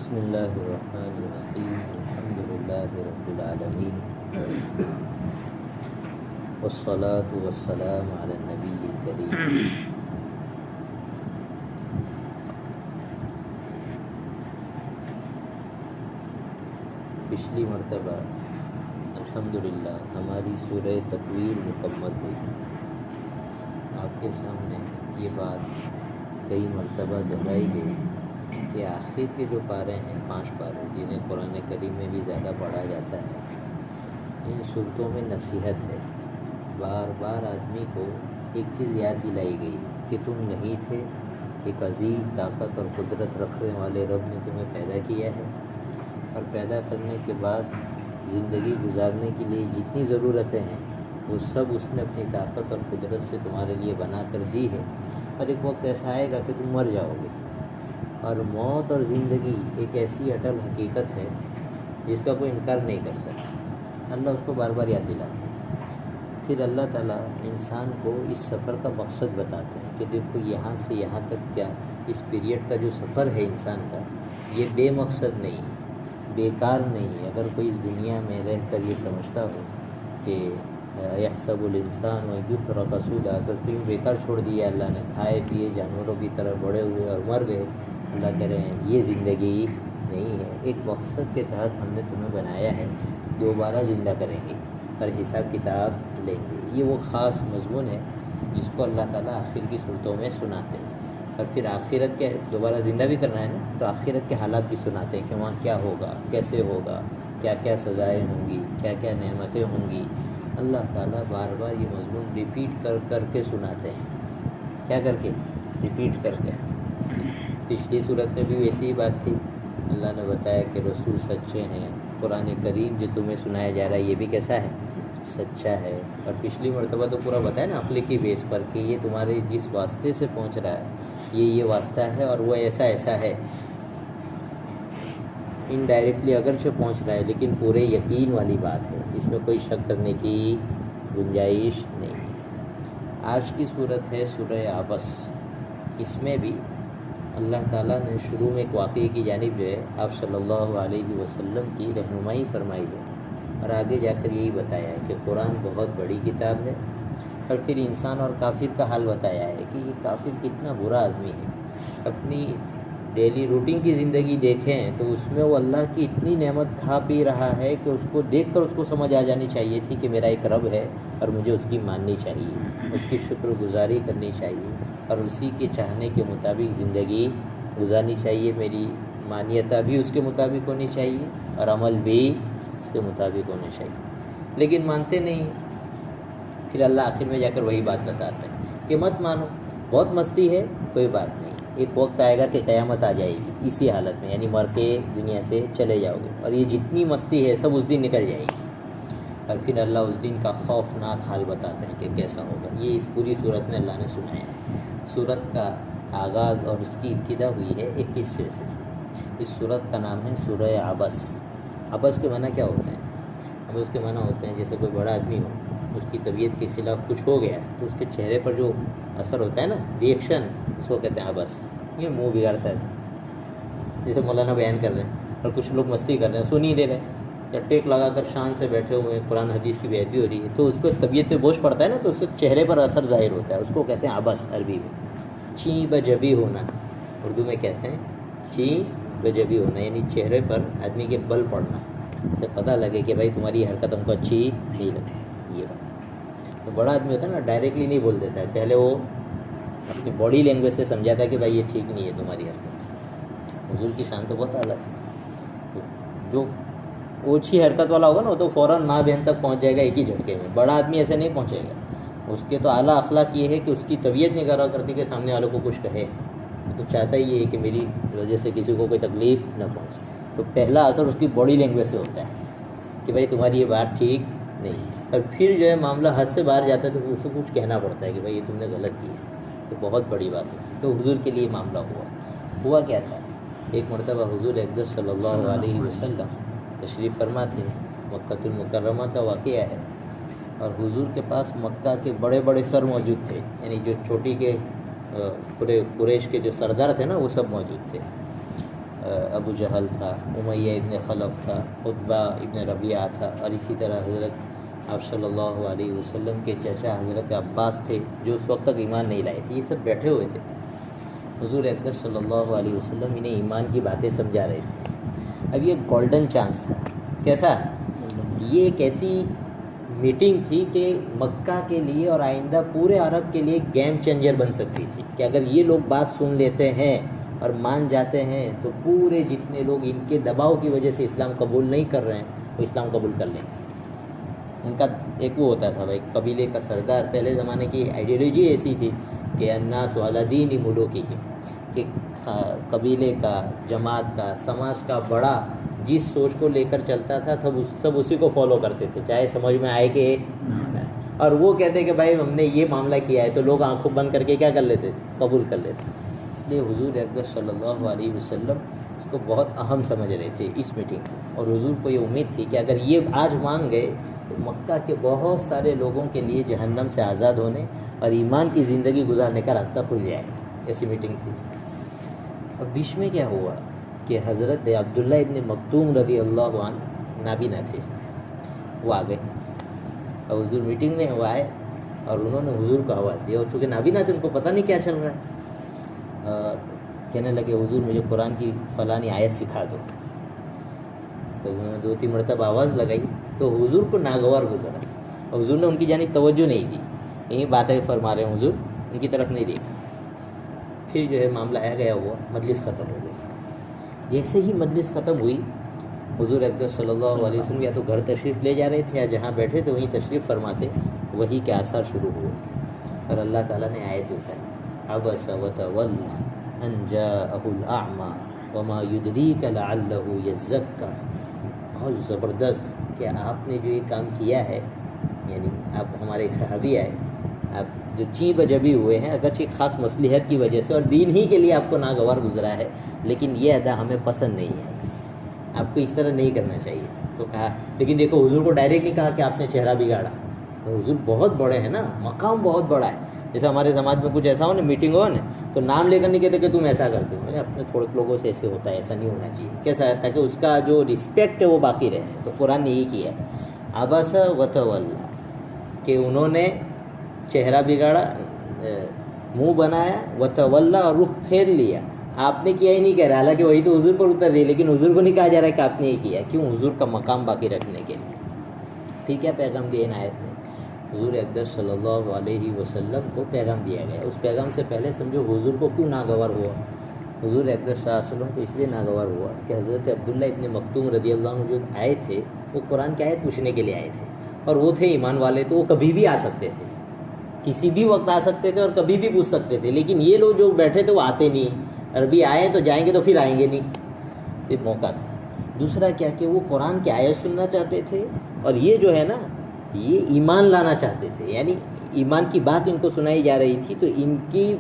بسم اللہ الرحمن الرحیم الحمد للہ رب العالمین والصلاة والسلام علی النبی الکریم۔ پچھلی مرتبہ الحمدللہ ہماری سورہ تکویر مکمل ہوئی۔ آپ کے سامنے یہ بات کئی مرتبہ دہرائی گئی کہ آخر کے جو پارے ہیں 5 پارے جنہیں قرآن کریم میں بھی زیادہ پڑھا جاتا ہے، ان صورتوں میں نصیحت ہے۔ بار بار آدمی کو ایک چیز یاد دلائی گئی کہ تم نہیں تھے، ایک عظیم طاقت اور قدرت رکھنے والے رب نے تمہیں پیدا کیا ہے، اور پیدا کرنے کے بعد زندگی گزارنے کے لیے جتنی ضرورتیں ہیں وہ سب اس نے اپنی طاقت اور قدرت سے تمہارے لیے بنا کر دی ہے۔ اور ایک وقت ایسا آئے گا کہ تم مر جاؤ گے، اور موت اور زندگی ایک ایسی اٹل حقیقت ہے جس کا کوئی انکار نہیں کرتا۔ اللہ اس کو بار بار یاد دلاتے ہیں۔ پھر اللہ تعالیٰ انسان کو اس سفر کا مقصد بتاتے ہیں کہ دیکھو یہاں سے یہاں تک کیا اس پیریڈ کا جو سفر ہے انسان کا، یہ بے مقصد نہیں ہے، بیکار نہیں ہے۔ اگر کوئی اس دنیا میں رہ کر یہ سمجھتا ہو کہ یحسب الانسان ویترک سودا، کہ اس کو یوں بیکار چھوڑ دیا اللہ نے، کھائے پیے جانوروں کی طرح بڑے ہوئے اور مر گئے، اللہ کہہ رہے ہیں یہ زندگی نہیں ہے، ایک مقصد کے تحت ہم نے تمہیں بنایا ہے، دوبارہ زندہ کریں گے اور حساب کتاب لیں گے۔ یہ وہ خاص مضمون ہے جس کو اللہ تعالیٰ آخر کی صورتوں میں سناتے ہیں۔ اور پھر آخرت کے دوبارہ زندہ بھی کرنا ہے نا، تو آخرت کے حالات بھی سناتے ہیں کہ وہاں کیا ہوگا، کیسے ہوگا، کیا کیا سزائیں ہوں گی، کیا کیا نعمتیں ہوں گی۔ اللہ تعالیٰ بار بار یہ مضمون ریپیٹ کر کر کے سناتے ہیں۔ کیا کر کے؟ ریپیٹ کر کے۔ پچھلی صورت میں بھی ویسی ہی بات تھی، اللہ نے بتایا کہ رسول سچے ہیں، قرآن کریم جو تمہیں سنایا جا رہا ہے یہ بھی کیسا ہے؟ سچا ہے۔ اور پچھلی مرتبہ تو پورا بتایا نا عقل کی بیس پر کہ یہ تمہارے جس واسطے سے پہنچ رہا ہے یہ واسطہ ہے، اور وہ ایسا ایسا ہے۔ انڈائریکٹلی اگرچہ پہنچ رہا ہے لیکن پورے یقین والی بات ہے، اس میں کوئی شک کرنے کی گنجائش نہیں۔ آج کی صورت ہے سورہ عبس۔ اس میں بھی اللہ تعالیٰ نے شروع میں ایک واقعے کی جانب جو ہے آپ صلی اللہ علیہ وسلم کی رہنمائی فرمائی ہے، اور آگے جا کر یہی بتایا ہے کہ قرآن بہت بڑی کتاب ہے، اور پھر انسان اور کافر کا حال بتایا ہے کہ یہ کافر کتنا برا آدمی ہے۔ اپنی ڈیلی روٹین کی زندگی دیکھیں تو اس میں وہ اللہ کی اتنی نعمت کھا پی رہا ہے کہ اس کو دیکھ کر اس کو سمجھ آ جانی چاہیے تھی کہ میرا ایک رب ہے اور مجھے اس کی ماننی چاہیے، اس کی شکر گزاری کرنی چاہیے، اور اسی کے چاہنے کے مطابق زندگی گزارنی چاہیے۔ میری مانیتا بھی اس کے مطابق ہونی چاہیے اور عمل بھی اس کے مطابق ہونا چاہیے، لیکن مانتے نہیں۔ پھر اللہ آخر میں جا کر وہی بات بتاتا ہے کہ مت مانو، بہت مستی ہے، کوئی بات نہیں، ایک وقت آئے گا کہ قیامت آ جائے گی اسی حالت میں، یعنی مر کے دنیا سے چلے جاؤ گے، اور یہ جتنی مستی ہے سب اس دن نکل جائے گی۔ اور پھر اللہ اس دن کا خوفناک حال بتاتے ہیں کہ کیسا ہوگا۔ یہ اس پوری صورت میں اللہ نے سنایا ہے۔ صورت کا آغاز اور اس کی ابتدا ہوئی ہے ایک قصے سے۔ اس صورت کا نام ہے سورہ عبس۔ عبس کے معنی کیا ہوتے ہیں؟ عبس کے معنی ہوتے ہیں جیسے کوئی بڑا آدمی ہو، اس کی طبیعت کے خلاف کچھ ہو گیا تو اس کے چہرے پر جو اثر ہوتا ہے نا، ری ایکشن، اس کو کہتے ہیں عبس۔ یہ منہ بگاڑتا ہے، جیسے مولانا بیان کر رہے ہیں اور کچھ لوگ مستی کر رہے ہیں، سن ہی لے رہے ہیں، یا ٹیک لگا کر شان سے بیٹھے ہوئے ہیں، قرآن حدیث کی بیعتی ہو رہی ہے تو اس کو طبیعت پہ بوجھ پڑتا ہے نا، تو اس کے چہرے پر اثر ظاہر ہوتا ہے، اس کو کہتے ہیں عبس عربی میں۔ چیں بجبی ہونا، اردو میں کہتے ہیں چیں بجبی ہونا، یعنی چہرے پر آدمی کے بل پڑنا، جب پتہ لگے کہ بھائی تمہاری حرکت ہم کو اچھی نہیں لگی۔ یہ بات تو بڑا آدمی ہوتا ہے نا، ڈائریکٹلی نہیں بول دیتا ہے، پہلے وہ اپنی باڈی لینگویج سے سمجھاتا ہے کہ بھائی یہ ٹھیک نہیں ہے تمہاری حرکت۔ حضور کی شان تو بہت اعلیٰ تھی۔ جو اوچھی حرکت والا ہوگا نا وہ تو فوراً ماں بہن تک پہنچ جائے گا ایک ہی جھٹکے میں، بڑا آدمی ایسے نہیں پہنچے گا۔ اس کے تو اعلیٰ اخلاق یہ ہے کہ اس کی طبیعت نہیں کرا کرتی کہ سامنے والوں کو کچھ کہے، تو چاہتا ہی ہے کہ میری وجہ سے کسی کو کوئی تکلیف نہ پہنچے۔ تو پہلا اثر اس کی باڈی لینگویج سے ہوتا ہے کہ بھائی تمہاری یہ بات ٹھیک نہیں، اور پھر جو ہے معاملہ حد سے باہر جاتا ہے تو اس کو کچھ کہنا پڑتا ہے کہ بھائی یہ تم نے غلط کی ہے، تو بہت بڑی بات ہوتی ہے۔ تو حضور کے لیے معاملہ ہوا کیا تھا؟ ایک مرتبہ حضور اقدس صلی اللہ علیہ وسلم تشریف فرما تھے، مکہ المکرمہ کا واقعہ ہے، اور حضور کے پاس مکہ کے بڑے بڑے سر موجود تھے، یعنی جو چوٹی کے پورے قریش کے جو سردار تھے نا وہ سب موجود تھے۔ ابو جہل تھا، امیہ ابن خلف تھا، عتبہ ابن ربیعہ تھا، اور اسی طرح حضرت آپ صلی اللہ علیہ وسلم کے چچا حضرت عباس تھے جو اس وقت تک ایمان نہیں لائے تھے. یہ سب بیٹھے ہوئے تھے. حضور اقدس صلی اللہ علیہ وسلم انہیں ایمان کی باتیں سمجھا رہے تھے. اب یہ گولڈن چانس تھا. کیسا؟ یہ ایک ایسی میٹنگ تھی کہ مکہ کے لیے اور آئندہ پورے عرب کے لیے گیم چینجر بن سکتی تھی کہ اگر یہ لوگ بات سن لیتے ہیں اور مان جاتے ہیں تو پورے جتنے لوگ ان کے دباؤ کی وجہ سے اسلام قبول نہیں کر رہے ہیں وہ اسلام قبول کر لیں گے. ان کا ایک وہ ہوتا تھا بھائی قبیلے کا سردار. پہلے زمانے کی آئیڈیالوجی ایسی تھی کہ الناس علی دین ملوکہم، کہ قبیلے کا، جماعت کا، سماج کا بڑا جس سوچ کو لے کر چلتا تھا سب اسی کو فالو کرتے تھے، چاہے سمجھ میں آئے کہ اور وہ کہتے کہ بھائی ہم نے یہ معاملہ کیا ہے تو لوگ آنکھوں بند کر کے کیا کر لیتے تھے؟ قبول کر لیتے. اس لیے حضور اقدس صلی اللہ علیہ وسلم اس کو بہت اہم سمجھ رہے تھے اس میٹنگ کو. اور حضور کو یہ امید تھی کہ اگر یہ آج مان گئے تو مکہ کے بہت سارے لوگوں کے لیے جہنم سے آزاد ہونے اور ایمان کی زندگی گزارنے کا راستہ کھل جائے گا. ایسی میٹنگ تھی. اور بیچ میں کیا ہوا کہ حضرت عبداللہ ابن مکتوم رضی اللہ عنہ نابینا تھے. وہ آ گئے اور حضور میٹنگ میں وہ آئے اور انہوں نے حضور کو آواز دی. اور چونکہ نابینا تھے ان کو پتہ نہیں کیا چل رہا ہے. کہنے لگے حضور مجھے قرآن کی فلانی آیت سکھا دو. تو انہوں نے 2-3 مرتبہ آواز لگائی تو حضور کو ناگوار گزرا اور حضور نے ان کی جانب توجہ نہیں دی. یہی باتیں فرما رہے ہیں حضور، ان کی طرف نہیں دیکھا. پھر جو ہے معاملہ آ گیا ہوا، مجلس ختم ہو گئی. جیسے ہی مجلس ختم ہوئی حضور اقدس صلی اللہ علیہ وسلم یا تو گھر تشریف لے جا رہے تھے یا جہاں بیٹھے تھے وہیں تشریف فرماتے. وہی کے آثار شروع ہوئے اور اللہ تعالیٰ نے آیت اتاری عبس وتولی ان جاءہ الاعمی وما یدریک لعلہ یزکی. بہت زبردست کہ آپ نے جو یہ کام کیا ہے، یعنی آپ ہمارے ایک صحابی آئے، آپ جو چیب جبی ہوئے ہیں اگرچہ خاص مصلحت کی وجہ سے اور دین ہی کے لیے آپ کو ناگوار گزرا ہے، لیکن یہ ادا ہمیں پسند نہیں ہے، آپ کو اس طرح نہیں کرنا چاہیے. تو کہا لیکن دیکھو حضور کو ڈائریکٹ نہیں کہا کہ آپ نے چہرہ بگاڑا. حضور بہت بڑے ہیں نا، مقام بہت بڑا ہے. جیسے ہمارے سماج میں کچھ ایسا ہو نا، میٹنگ ہو نا تو نام لے کر نہیں کہتے کہ تم ایسا کرتے ہو. اپنے تھوڑے لوگوں سے ایسے ہوتا ہے، ایسا نہیں ہونا چاہیے. کیسا ہے؟ تاکہ اس کا جو رسپیکٹ ہے وہ باقی رہے. تو قرآن نے یہی کیا ہے عبس وتولی، کہ انہوں نے چہرہ بگاڑا، منہ بنایا، وتولی اور رخ پھیر لیا. آپ نے کیا ہی نہیں کہہ رہا، حالانکہ وہی تو حضور پر اتر رہی، لیکن حضور کو نہیں کہا جا رہا ہے کہ آپ نے یہ کیا. کیوں؟ حضور کا مقام باقی رکھنے کے لیے. ٹھیک ہے، پیغام دیا ان آیت میں حضور اقدس صلی اللہ علیہ وسلم کو پیغام دیا گیا. اس پیغام سے پہلے سمجھو حضور کو کیوں ناگوار ہوا. حضور اقدس صلی اللہ علیہ وسلم کو اس لیے ناگوار ہوا کہ حضرت عبداللہ ابن مکتوم رضی اللہ عنہ جو آئے تھے وہ قرآن کی آیت پوچھنے کے لیے آئے تھے، اور وہ تھے ایمان والے، تو وہ کبھی بھی آ سکتے تھے، کسی بھی وقت آ سکتے تھے اور کبھی بھی پوچھ سکتے تھے. لیکن یہ لوگ جو بیٹھے تھے وہ آتے نہیں، عربی آئے تو جائیں گے تو پھر آئیں گے نہیں. یہ موقع تھا. دوسرا کیا کہ وہ قرآن کی آیت سننا چاہتے تھے، اور یہ جو ہے نا یہ ایمان لانا چاہتے تھے، یعنی ایمان کی بات ان کو سنائی جا رہی تھی. تو ان کی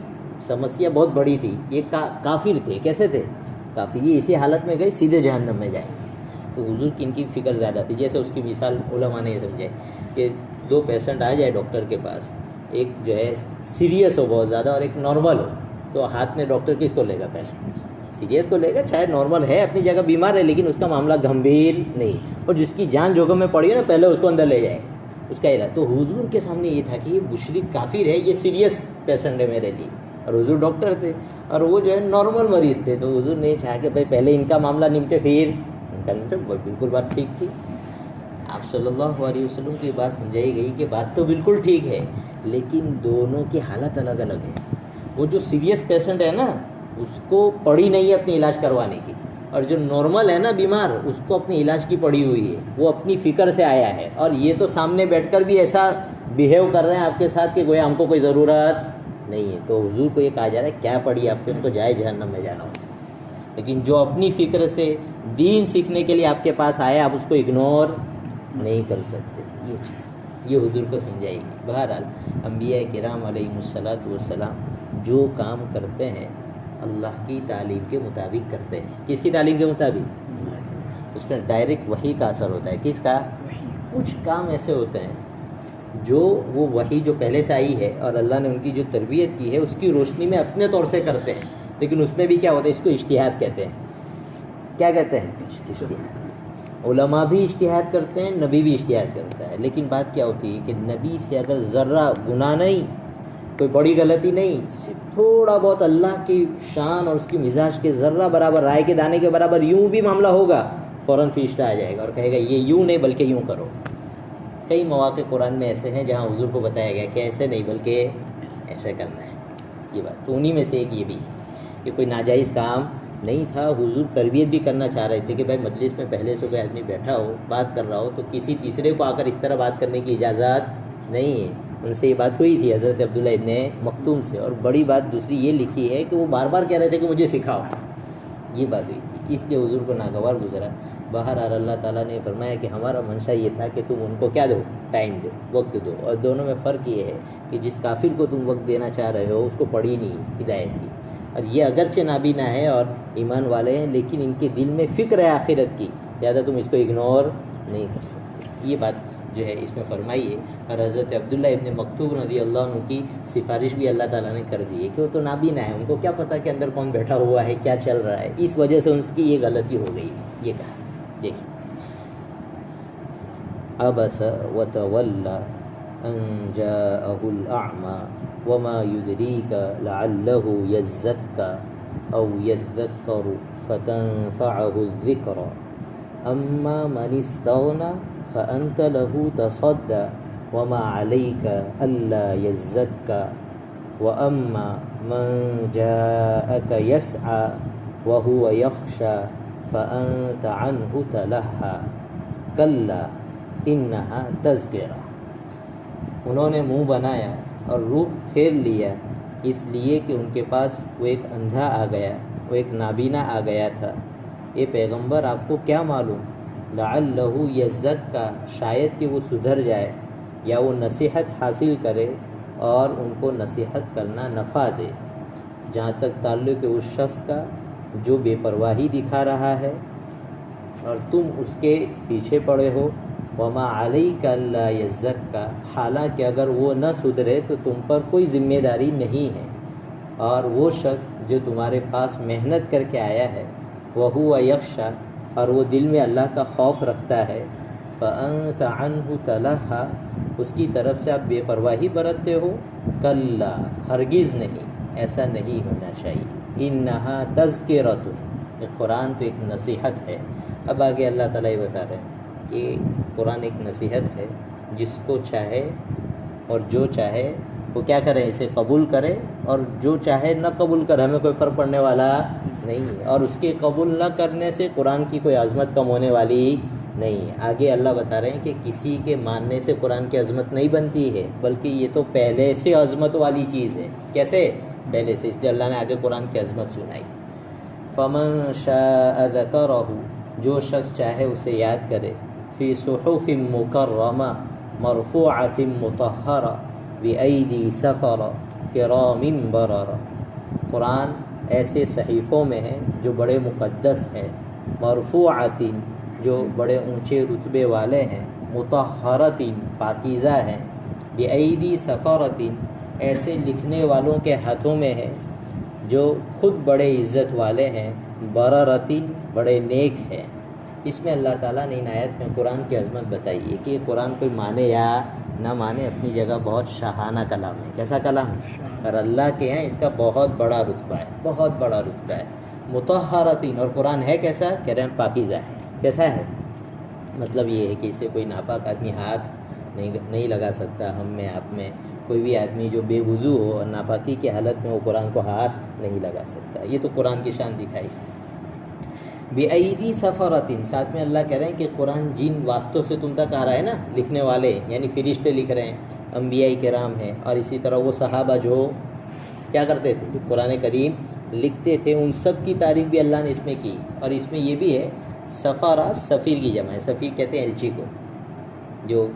سمسیا بہت بڑی تھی. یہ کافر تھے. کیسے تھے؟ کافر. یہ اسی حالت میں گئے سیدھے جہنم میں جائیں گے. تو حضور کی ان کی فکر زیادہ تھی. جیسے اس کی مثال علماء نے یہ سمجھائی کہ 2 پیشنٹ آ جائے ڈاکٹر کے پاس، ایک جو ہے سیریس ہو بہت زیادہ اور ایک نارمل ہو، تو ہاتھ میں ڈاکٹر کس کو لے گا؟ پہلے سیریس کو لے گا. چاہے نارمل ہے، اپنی جگہ بیمار ہے، لیکن اس کا معاملہ گمبھیر نہیں، اور جس کی جان جوخم میں پڑی ہے نا پہلے اس کو اندر لے جائے اس کا علاج. تو حضور کے سامنے یہ تھا کہ یہ مشرک کافر ہے، یہ سیریس پیشنٹ ہے میرے لیے، اور حضور ڈاکٹر تھے اور وہ جو ہے نارمل مریض تھے. تو حضور نے چاہا کہ بھائی پہلے ان کا معاملہ نمٹے پھر ان کا نمٹے. بالکل بات ٹھیک تھی. آپ صلی اللہ علیہ وسلم کی بات سمجھائی گئی کہ بات تو بالکل ٹھیک ہے، لیکن دونوں کی حالت الگ الگ ہے. وہ جو سیریس پیشنٹ ہے نا اس کو پڑی نہیں ہے اپنی علاج کروانے کی، اور جو نارمل ہے نا بیمار اس کو اپنی علاج کی پڑی ہوئی ہے، وہ اپنی فکر سے آیا ہے. اور یہ تو سامنے بیٹھ کر بھی ایسا بیہیو کر رہے ہیں آپ کے ساتھ کہ گویا ہم کو کوئی ضرورت نہیں ہے. تو حضور کو یہ کہا جا رہا ہے کیا پڑی آپ کے، ان کو جائے جہنم میں جانا ہوتا. لیکن جو اپنی فکر سے دین سیکھنے کے لیے آپ کے پاس آیا آپ اس کو اگنور نہیں کر سکتے. یہ چیز یہ حضور کو سمجھائی گی. بہرحال انبیاء کرام علیہ الصلاۃ والسلام جو کام کرتے ہیں اللہ کی تعلیم کے مطابق کرتے ہیں. کس کی تعلیم کے مطابق؟ اس میں ڈائریکٹ وحی کا اثر ہوتا ہے. کس کا؟ کچھ کام ایسے ہوتے ہیں جو وہ وحی جو پہلے سے آئی ہے اور اللہ نے ان کی جو تربیت کی ہے اس کی روشنی میں اپنے طور سے کرتے ہیں، لیکن اس میں بھی کیا ہوتا ہے، اس کو اجتہاد کہتے ہیں. کیا کہتے ہیں؟ اجتہاد۔ علماء بھی اجتہاد کرتے ہیں، نبی بھی اجتہاد کرتا ہے، لیکن بات کیا ہوتی ہے کہ نبی سے اگر ذرہ گناہ نہیں، کوئی بڑی غلطی نہیں، صرف تھوڑا بہت اللہ کی شان اور اس کی مزاج کے ذرہ برابر، رائے کے دانے کے برابر یوں بھی معاملہ ہوگا، فوراً فرشتہ آ جائے گا اور کہے گا یہ یوں نہیں بلکہ یوں کرو۔ کئی مواقع قرآن میں ایسے ہیں جہاں حضور کو بتایا گیا کہ ایسے نہیں بلکہ ایسے کرنا ہے، یہ بات تو انہی میں سے ایک یہ بھی ہے کہ کوئی ناجائز کام نہیں تھا۔ حضور تربیت بھی کرنا چاہ رہے تھے کہ بھائی مجلس میں پہلے سے کوئی آدمی بیٹھا ہو، بات کر رہا ہو، تو کسی تیسرے کو آ کر اس طرح بات کرنے کی اجازت نہیں ہے۔ ان سے یہ بات ہوئی تھی حضرت عبداللہ ابن مکتوم سے، اور بڑی بات دوسری یہ لکھی ہے کہ وہ بار بار کہہ رہے تھے کہ مجھے سکھاؤ، یہ بات ہوئی تھی، اس لیے حضور کو ناگوار گزرا۔ بہرحال اللہ تعالیٰ نے فرمایا کہ ہمارا منشا یہ تھا کہ تم ان کو کیا دو، ٹائم دو، وقت دو، اور دونوں میں فرق یہ ہے کہ جس کافر کو تم وقت دینا چاہ رہے ہو اس کو پڑھی نہیں ہدایت کی، اور یہ اگرچہ نابینا ہے اور ایمان والے ہیں لیکن ان کے دل میں فکر ہے آخرت کی، لہٰذا تم اس کو اگنور نہیں کر سکتے۔ یہ بات جو ہے اس میں فرمائی ہے، اور حضرت عبداللہ ابن مکتوم رضی اللہ عنہ کی سفارش بھی اللہ تعالیٰ نے کر دی ہے کہ وہ تو نابینا ہے، ان کو کیا پتہ کہ اندر کون بیٹھا ہوا ہے، کیا چل رہا ہے، اس وجہ سے ان کی یہ غلطی ہو گئی، یہ کہا۔ دیکھیں عبس وتولى ان جاءه الاعمى وما يدريك لعله يزكى او يذكر فتنفعه الذكرى اما من استغنى فانت له تصدى وما عليك الا يزكى واما من جاءك يسعى وهو يخشى فأنت عنه تلہا کلا انہا تذکرہ۔ انہوں نے منہ بنایا اور روح پھیر لیا اس لیے کہ ان کے پاس وہ ایک اندھا آ گیا، وہ ایک نابینا آ گیا تھا۔ یہ پیغمبر آپ کو کیا معلوم، لعلہ یزکیٰ، شاید کہ وہ سدھر جائے یا وہ نصیحت حاصل کرے اور ان کو نصیحت کرنا نفع دے۔ جہاں تک تعلق ہے اس شخص کا جو بے پرواہی دکھا رہا ہے اور تم اس کے پیچھے پڑے ہو، وما علیک الا یزکیٰ، حالانکہ اگر وہ نہ سدھرے تو تم پر کوئی ذمہ داری نہیں ہے، اور وہ شخص جو تمہارے پاس محنت کر کے آیا ہے، وہو یخشیٰ، اور وہ دل میں اللہ کا خوف رکھتا ہے، فأنت عنہ تلہا، اس کی طرف سے آپ بے پرواہی برتتے ہو، کلا، ہرگز نہیں، ایسا نہیں ہونا چاہیے۔ انہا تذکرۃ، یہ قرآن تو ایک نصیحت ہے۔ اب آگے اللہ تعالیٰ یہ بتا رہے ہیں کہ قرآن ایک نصیحت ہے، جس کو چاہے اور جو چاہے وہ کیا کرے، اسے قبول کرے، اور جو چاہے نہ قبول کرے، ہمیں کوئی فرق پڑنے والا نہیں ہے، اور اس کے قبول نہ کرنے سے قرآن کی کوئی عظمت کم ہونے والی نہیں ہے۔ آگے اللہ بتا رہے ہیں کہ کسی کے ماننے سے قرآن کی عظمت نہیں بنتی ہے، بلکہ یہ تو پہلے سے عظمت والی چیز ہے۔ کیسے؟ پہلے سے، اس لیے اللہ نے آگے قرآن کی عظمت سنائی۔ فمن شاء ذکرہ، جو شخص چاہے اسے یاد کرے، فی صحف مکرمہ مرفوعۃ مطہرہ بأیدی سفرہ کرام بررہ۔ قرآن ایسے صحیفوں میں ہے جو بڑے مقدس ہیں، مرفوعۃ، جو بڑے اونچے رتبے والے ہیں، مطہرۃ، پاکیزہ ہیں، بأیدی سفرۃ، ایسے لکھنے والوں کے ہاتھوں میں ہے جو خود بڑے عزت والے ہیں، بررۃ، بڑے نیک ہیں۔ اس میں اللہ تعالیٰ نے ان آیت میں قرآن کی عظمت بتائی ہے کہ یہ قرآن کوئی مانے یا نہ مانے، اپنی جگہ بہت شاہانہ کلام ہے۔ کیسا کلام ہے؟ اور اللہ کے ہیں اس کا بہت بڑا رتبہ ہے، بہت بڑا رتبہ ہے۔ مطہرۃ، اور قرآن ہے کیسا؟ کہہ رہے ہیں پاکیزہ ہے۔ کیسا ہے؟ مطلب یہ ہے کہ اسے کوئی ناپاک آدمی ہاتھ نہیں لگا سکتا۔ ہم میں، آپ میں کوئی بھی آدمی جو بے وضو ہو اور ناپاکی کی حالت میں وہ قرآن کو ہاتھ نہیں لگا سکتا۔ یہ تو قرآن کی شان دکھائی۔ بِأَيْدِي سَفَرَةٍ، ساتھ میں اللہ کہہ رہے ہیں کہ قرآن جن واسطوں سے تم تک آ رہا ہے نا، لکھنے والے یعنی فرشتے لکھ رہے ہیں، انبیاء کرام ہیں، اور اسی طرح وہ صحابہ جو کیا کرتے تھے، قرآن کریم لکھتے تھے، ان سب کی تعریف بھی اللہ نے اس میں کی۔ اور اس میں یہ بھی ہے، سفارہ سفیر کی جمع ہے، سفیر کہتے ہیں ایلچی کو، جو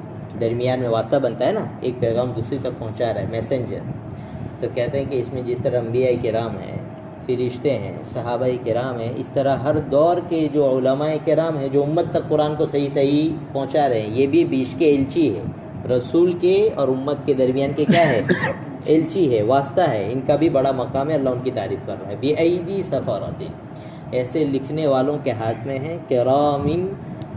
درمیان میں واسطہ بنتا ہے نا، ایک پیغام دوسری تک پہنچا رہا ہے، میسنجر۔ تو کہتے ہیں کہ اس میں جس طرح انبیاء کرام ہیں، فرشتے ہیں، صحابہ کرام ہیں، اس طرح ہر دور کے جو علماء کرام ہیں جو امت تک قرآن کو صحیح پہنچا رہے ہیں، یہ بھی بیچ کے ایلچی ہے، رسول کے اور امت کے درمیان کے کیا ہے، ایلچی ہے، واسطہ ہے۔ ان کا بھی بڑا مقام ہے، اللہ ان کی تعریف کر رہا ہے۔ بِأَيْدِي سَفَرَةٍ، ایسے لکھنے والوں کے ہاتھ میں ہیں کرامن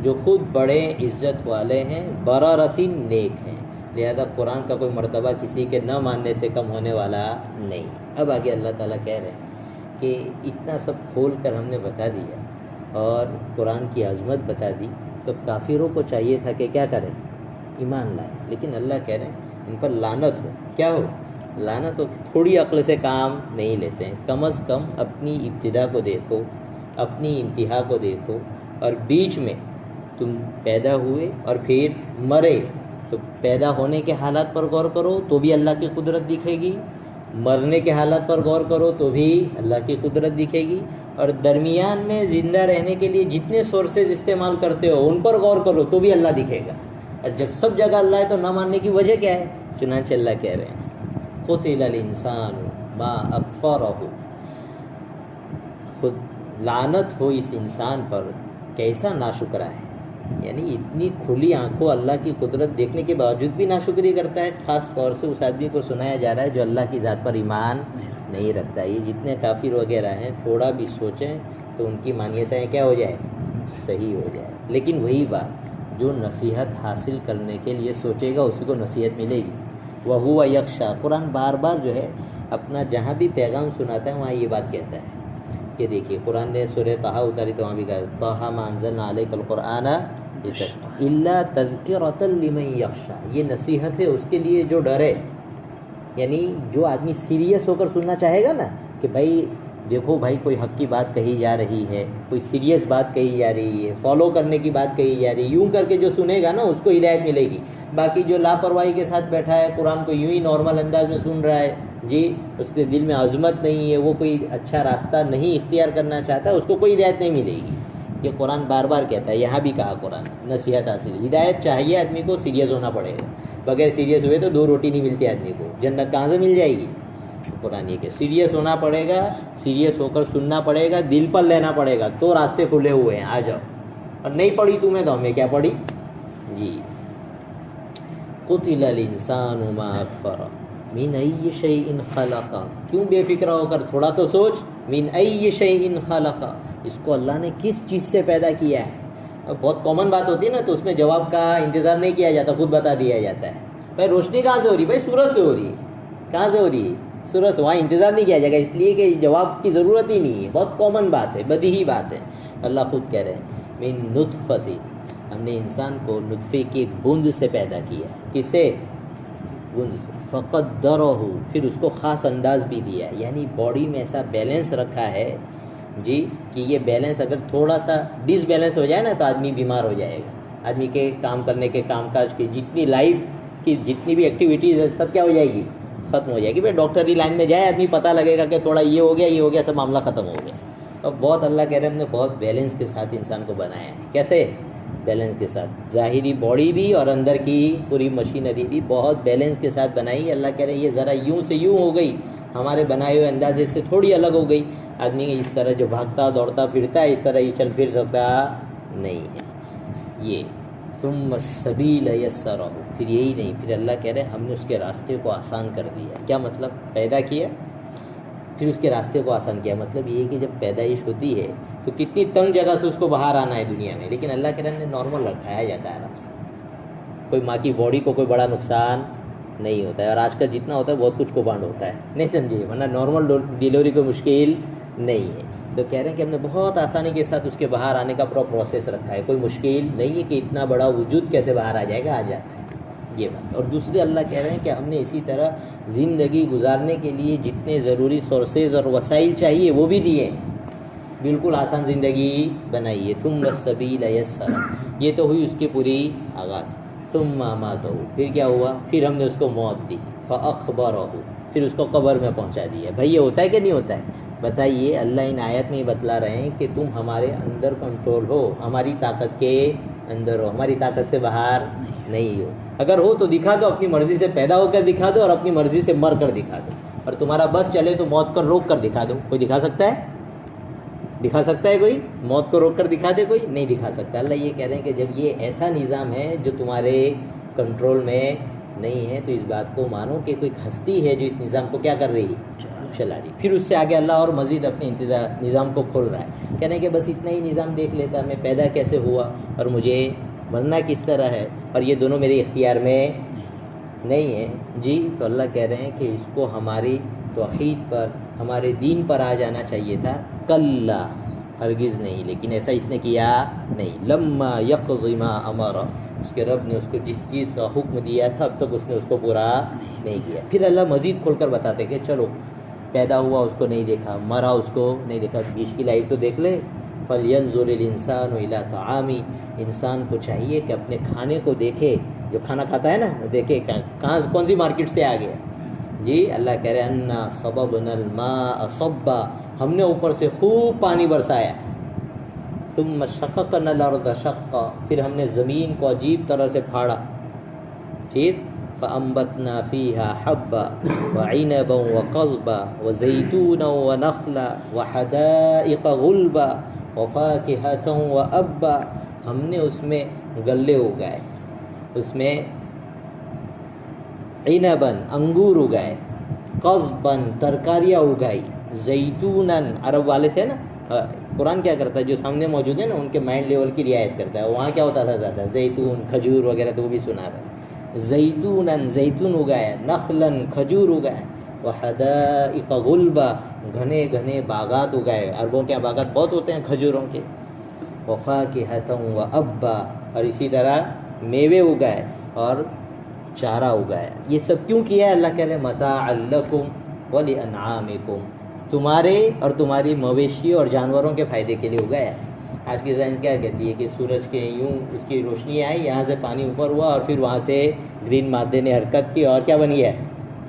جو خود بڑے عزت والے ہیں، بررتن نیک ہیں، لہذا قرآن کا کوئی مرتبہ کسی کے نہ ماننے سے کم ہونے والا نہیں۔ اب آگے اللہ تعالیٰ کہہ رہے ہیں کہ اتنا سب کھول کر ہم نے بتا دیا اور قرآن کی عظمت بتا دی، تو کافروں کو چاہیے تھا کہ کیا کریں؟ ایمان لائیں، لیکن اللہ کہہ رہے ہیں ان پر لعنت ہو۔ کیا ہو؟ لعنت ہو کہ تھوڑی عقل سے کام نہیں لیتے ہیں۔ کم از کم اپنی ابتدا کو دیکھو، اپنی انتہا کو دیکھو، اور بیچ میں تم پیدا ہوئے اور پھر مرے، تو پیدا ہونے کے حالات پر غور کرو تو بھی اللہ کی قدرت دکھے گی، مرنے کے حالات پر غور کرو تو بھی اللہ کی قدرت دکھے گی، اور درمیان میں زندہ رہنے کے لیے جتنے سورسز استعمال کرتے ہو ان پر غور کرو تو بھی اللہ دکھے گا۔ اور جب سب جگہ اللہ ہے تو نہ ماننے کی وجہ کیا ہے؟ چنانچہ اللہ کہہ رہے ہیں قتل الانسان ما اکفرہ، خود لعنت ہو اس انسان پر کیسا ناشکرا ہے، یعنی اتنی کھلی آنکھوں اللہ کی قدرت دیکھنے کے باوجود بھی ناشکری کرتا ہے۔ خاص طور سے اس آدمی کو سنایا جا رہا ہے جو اللہ کی ذات پر ایمان نہیں رکھتا۔ یہ جتنے کافر وغیرہ ہیں تھوڑا بھی سوچیں تو ان کی مانیتیں کیا ہو جائے؟ صحیح ہو جائے۔ لیکن وہی بات، جو نصیحت حاصل کرنے کے لیے سوچے گا اسی کو نصیحت ملے گی۔ وَهُوَ يَخْشَىٰ، قرآن بار بار جو ہے اپنا جہاں بھی پیغام سناتا ہے وہاں یہ بات کہتا ہے کہ دیکھیے قرآن نے سورہ طٰہٰ اتاری تو وہاں بھی کہا طٰہٰ مَا أَنزَلْنَا عَلَيْكَ الْقُرْآنَ لِتَشْقَىٰ إِلَّا تَذْكِرَةً لِمَن يَخْشَىٰ، یہ نصیحت ہے اس کے لیے جو ڈرے، یعنی جو آدمی سیریس ہو کر سننا چاہے گا نا کہ بھائی دیکھو بھائی کوئی حق کی بات کہی جا رہی ہے، کوئی سیریس بات کہی جا رہی ہے، فالو کرنے کی بات کہی جا رہی ہے، یوں کر کے جو سنے گا نا اس کو ہدایت ملے گی۔ باقی جو لاپرواہی کے ساتھ بیٹھا ہے قرآن کو یوں ہی نارمل انداز میں سن رہا ہے، جی اس کے دل میں عظمت نہیں ہے، وہ کوئی اچھا راستہ نہیں اختیار کرنا چاہتا، اس کو کوئی ہدایت نہیں ملے گی۔ یہ قرآن بار بار کہتا ہے، یہاں بھی کہا قرآن نصیحت حاصل، ہدایت چاہیے آدمی کو سیریس ہونا پڑے گا، بغیر سیریس ہوئے تو 2 روٹی نہیں ملتی آدمی کو، جنت کہاں سے مل جائے گی؟ قرآن یہ کہ سیریس ہونا پڑے گا، سیریس ہو کر سننا پڑے گا، دل پر لینا پڑے گا، تو راستے کھلے ہوئے ہیں، آ جاؤ۔ اور نہیں پڑھی تمہیں تو ہمیں کیا پڑھی؟ جی قتل الانسان ما اکفرہ من ای شیء خلق، کیوں بے فکر ہو کر تھوڑا تو سوچ، من ای شیء خلق، اس کو اللہ نے کس چیز سے پیدا کیا ہے؟ بہت کامن بات ہوتی ہے نا تو اس میں جواب کا انتظار نہیں کیا جاتا، خود بتا دیا جاتا ہے۔ بھائی روشنی کہاں سے ہو رہی ہے؟ بھائی سورج سے ہو رہی ہے۔ کہاں سے ہو رہی ہے؟ سورج سے۔ وہاں انتظار نہیں کیا جائے گا، اس لیے کہ جواب کی ضرورت ہی نہیں ہے، بہت کامن بات ہے، بدیہی بات ہے۔ اللہ خود کہہ رہے ہیں من نطفۃ، ہم نے انسان کو نطفے کی ایک بوند سے پیدا کیا ہے۔ کسے؟ بوند سے۔ فقدرہ، پھر اس کو خاص انداز بھی دیا ہے، یعنی باڈی میں ایسا بیلنس رکھا ہے جی کہ یہ بیلنس اگر تھوڑا سا ڈس بیلنس ہو جائے نا تو آدمی بیمار ہو جائے گا، آدمی کے کام کرنے کے کام کاج کی جتنی لائف کی جتنی بھی ایکٹیویٹیز ہے سب کیا ہو جائے گی؟ ختم ہو جائے گی۔ بھائی ڈاکٹری لائن میں جائے آدمی پتہ لگے گا کہ تھوڑا یہ ہو گیا سب معاملہ ختم ہو گیا۔ اور بہت اللہ کہہ رہے ہیں ہم نے بہت بیلنس کے ساتھ انسان کو بنایا ہے۔ کیسے؟ بیلنس کے ساتھ، ظاہری باڈی بھی اور اندر کی پوری مشینری بھی بہت بیلنس کے ساتھ بنائی۔ اللہ کہہ رہے ہیں یہ ذرا یوں سے یوں ہو گئی، ہمارے بنائے ہوئے اندازے سے تھوڑی الگ ہو گئی۔ آدمی اس طرح جو بھاگتا دوڑتا پھرتا ہے اس طرح یہ چل پھر سکتا نہیں ہے۔ یہ ثم السبیل یسرہ، پھر یہی نہیں، پھر اللہ کہہ رہے ہیں ہم نے اس کے راستے کو آسان کر دیا۔ کیا مطلب؟ پیدا کیا پھر اس کے راستے کو آسان کیا، مطلب یہ کہ جب پیدائش ہوتی ہے تو کتنی تنگ جگہ سے اس کو باہر آنا ہے دنیا میں، لیکن اللہ کے رحم نے نارمل رکھایا جاتا ہے آرام سے، کوئی ماں کی باڈی کو کوئی بڑا نقصان نہیں ہوتا ہے۔ اور آج کل جتنا ہوتا ہے بہت کچھ کو بانڈ ہوتا ہے، نہیں سمجھیے، ورنہ نارمل ڈیلیوری کوئی مشکل نہیں ہے۔ تو کہہ رہے ہیں کہ ہم نے بہت آسانی کے ساتھ اس کے باہر آنے کا پورا پروسیس رکھا ہے، کوئی مشکل نہیں ہے کہ اتنا بڑا وجود کیسے باہر آ جائے گا، آ جاتا ہے یہ بات۔ اور دوسرے اللہ کہہ رہے ہیں کہ ہم نے اسی طرح زندگی گزارنے کے لیے جتنے ضروری سورسز اور وسائل چاہیے وہ بھی دیے ہیں، بالکل آسان زندگی بنائی ہے۔ ثم السبیل یسرہ، یہ تو ہوئی اس کی پوری آغاز۔ ثم اماتہ، پھر کیا ہوا؟ پھر ہم نے اس کو موت دی۔ فاخبرہ، پھر اس کو قبر میں پہنچا دیا۔ بھائی یہ ہوتا ہے کہ نہیں ہوتا ہے؟ بتائیے، اللہ ان آیت میں بتلا رہے ہیں کہ تم ہمارے اندر کنٹرول ہو، ہماری طاقت کے اندر ہو، ہماری طاقت سے باہر نہیں ہو۔ اگر ہو تو دکھا دو، اپنی مرضی سے پیدا ہو کر دکھا دو اور اپنی مرضی سے مر کر دکھا دو، اور تمہارا بس چلے تو موت کو روک کر دکھا دو۔ کوئی دکھا سکتا ہے؟ دکھا سکتا ہے کوئی؟ موت کو روک کر دکھا دے کوئی؟ نہیں دکھا سکتا۔ اللہ یہ کہہ رہے ہیں کہ جب یہ ایسا نظام ہے جو تمہارے کنٹرول میں نہیں ہے تو اس بات کو مانو کہ کوئی ہستی ہے جو اس نظام کو کیا کر رہی ہے؟ چلا رہی. پھر اس سے آگے اللہ اور مزید اپنے نظام کو کھول رہا ہے، کہنے کہ بس اتنا ہی نظام دیکھ لیتا، میں پیدا کیسے ہوا اور مجھے مرنا کس طرح ہے، اور یہ دونوں میرے اختیار میں نہیں ہے. جی تو اللہ کہہ رہے ہیں کہ اس کو ہماری توحید پر، ہمارے دین پر آ جانا چاہیے تھا. کلا، ہرگز نہیں، لیکن ایسا اس نے کیا نہیں. لما یقض ما امر، اس کے رب نے اس کو جس چیز کا حکم دیا تھا اب تک اس نے اس کو پورا نہیں کیا. پھر اللہ مزید کھول کر بتاتے کہ چلو پیدا ہوا اس کو نہیں دیکھا، مرا اس کو نہیں دیکھا، بیچ کی لائٹ تو دیکھ لے. فَلْيَنْظُرِ الْإِنسَانُ إِلَىٰ طَعَامِهِ، انسان کو چاہیے کہ اپنے کھانے کو دیکھے، جو کھانا کھاتا ہے نا دیکھے کہاں کون سی مارکیٹ سے آ گیا. جی اللہ کہہ رہے ہیں اَنَّا صَبَبْنَا الْمَاءَ صَبًّا، ہم نے اوپر سے خوب پانی برسایا. ثُمَّ شَقَقْنَا الْأَرْضَ شَقًّا، پھر ہم نے زمین کو عجیب طرح سے پھاڑا. پھر فَأَنبَتْنَا فِيهَا حَبًّا وَعِنَبًا وَقَضْبًا وَزَيْتُونًا وَنَخْلًا وَحَدَائِقَ غُلْبًا وَفَاكِهَةً وَأَبًّا، ہم نے اس میں غلے اگائے، اس میں عنباً انگور اگائے، قضباً ترکاریاں اگائی، زیتوناً، عرب والے تھے نا، قرآن کیا کرتا ہے جو سامنے موجود ہے نا ان کے مائنڈ لیول کی رعایت کرتا ہے. وہاں کیا ہوتا تھا زیادہ زیتون کھجور وغیرہ، تو وہ بھی سنا رہا ہے. زیتوناً زیتون اگایا، نخلاً کھجور اگائے، وحدائق غلبا گھنے گھنے باغات اگائے. عربوں کے باغات بہت ہوتے ہیں کھجوروں کے. وفاکہۃ وابا، اور اسی طرح میوے اگائے اور چارہ اگایا. یہ سب کیوں کیا ہے؟ اللہ کہہ رہے متاعا لکم ولانعامکم، تمہارے اور تمہاری مویشی اور جانوروں کے فائدے کے لیے اگایا. آج کی سائنس کیا کہتی ہے کہ سورج کے یوں اس کی روشنی آئی، یہاں سے پانی اوپر ہوا اور پھر وہاں سے گرین مادے نے حرکت کی اور کیا بن گیا؟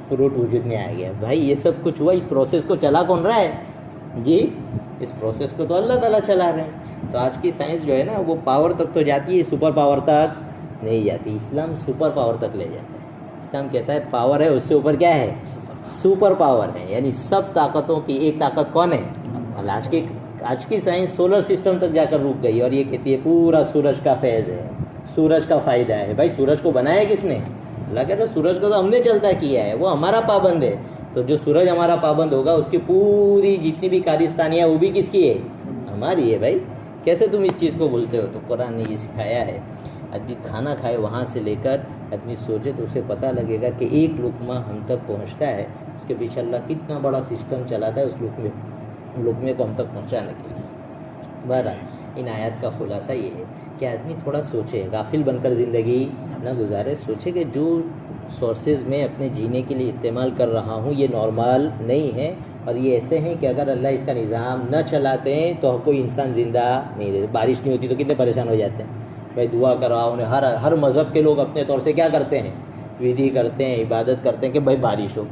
فروٹ وجود میں آ گیا. بھائی یہ سب کچھ ہوا، اس پروسیس کو چلا کون رہا ہے؟ جی اس پروسیس کو تو اللہ تعالیٰ چلا رہے ہیں. تو آج کی سائنس جو ہے نا وہ پاور تک تو جاتی ہے، سپر پاور تک نہیں جاتی. اسلام سپر پاور تک لے جاتا ہے. اسلام کہتا ہے پاور ہے، اس سے اوپر کیا ہے؟ سپر پاور ہے. یعنی سب طاقتوں کی ایک طاقت کون ہے؟ اللہ. آج کی سائنس سولر سسٹم تک جا کر رک گئی اور یہ کہتی ہے پورا سورج کا فیض ہے، سورج کا فائدہ ہے. بھائی سورج کو بنایا کس نے؟ اللہ کہتا ہے سورج کو تو ہم نے چلتا کیا ہے، وہ ہمارا پابند ہے. تو جو سورج ہمارا پابند ہوگا اس کی پوری جتنی بھی کارستانیاں وہ بھی کس کی ہے؟ ہماری ہے. بھائی کیسے تم اس چیز کو بھولتے ہو؟ تو قرآن نے یہ سکھایا ہے. آدمی کھانا کھائے وہاں سے لے کر آدمی سوچے تو اسے پتہ لگے گا کہ ایک لقمہ ہم تک پہنچتا ہے، اس کے پیچھے اللہ کتنا بڑا سسٹم چلاتا ہے اس لقمے کو ہم تک پہنچانے کے لیے. بہرحال ان آیات کا خلاصہ یہ ہے کہ آدمی تھوڑا سوچے، غافل بن کر زندگی نہ گزارے. سوچے کہ جو سورسز میں اپنے جینے کے لیے استعمال کر رہا ہوں یہ نارمل نہیں ہے، اور یہ ایسے ہیں کہ اگر اللہ اس کا نظام نہ چلاتے ہیں تو کوئی انسان زندہ نہیں رہتا. بارش نہیں ہوتی تو کتنے پریشان ہو جاتے ہیں. بھائی دعا کرواؤ انہیں. ہر مذہب کے لوگ اپنے طور سے کیا کرتے ہیں؟ ودھی کرتے ہیں، عبادت کرتے ہیں کہ بھائی بارش ہو.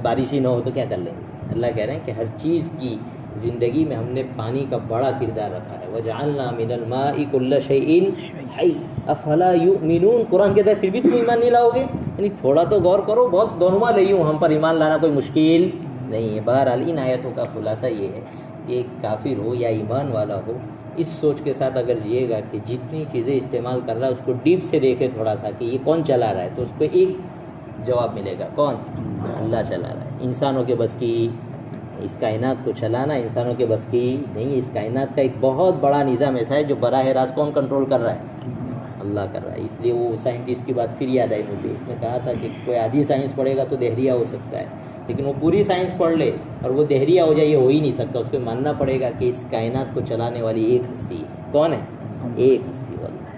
بارش ہی نہ ہو تو کیا کر لیں گے؟ اللہ کہہ رہے ہیں کہ ہر چیز کی زندگی میں ہم نے پانی کا بڑا کردار رکھا ہے. وَجَعَلْنَا مِنَ الْمَاءِ كُلَّ شَيْءٍ حَيٍّ أَفَلَا يُؤْمِنُونَ. قرآن کہتا ہے پھر بھی تم ایمان نہیں لاؤ گے؟ یعنی تھوڑا تو غور کرو. بہت دونوں لے ہم پر ایمان لانا کوئی مشکل نہیں ہے. بہرحال ان آیتوں کا خلاصہ یہ ہے کہ ایک کافر ہو یا ایمان والا ہو اس سوچ کے ساتھ اگر جیے گا کہ جتنی چیزیں استعمال کر رہا ہے اس کو ڈیپ سے دیکھے تھوڑا سا کہ یہ کون چلا رہا ہے، تو اس کو ایک جواب ملے گا. کون؟ اللہ چلا رہا ہے. انسانوں کے بس کی اس کائنات کو چلانا انسانوں کے بس کی نہیں ہے. اس کائنات کا ایک بہت بڑا نظام ایسا ہے جو براہ راست کون کنٹرول کر رہا ہے؟ اللہ کر رہا ہے. اس لیے وہ سائنٹسٹ کی بات پھر یاد آئی مجھے. اس نے کہا تھا کہ کوئی آدھی سائنس پڑھے گا تو دہریہ ہو سکتا ہے، لیکن وہ پوری سائنس پڑھ لے اور وہ دہریہ ہو جائے یہ ہو ہی نہیں سکتا. اس کو ماننا پڑے گا کہ اس کائنات کو چلانے والی ایک ہستی ہے. کون ہے؟ ایک ہستی واللہ.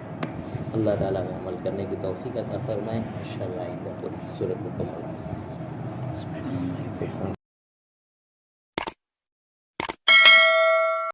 اللہ تعالیٰ میں عمل کرنے کی توفیق عطا فرمائے. انشاءاللہ آئندہ پوری صورت مکمل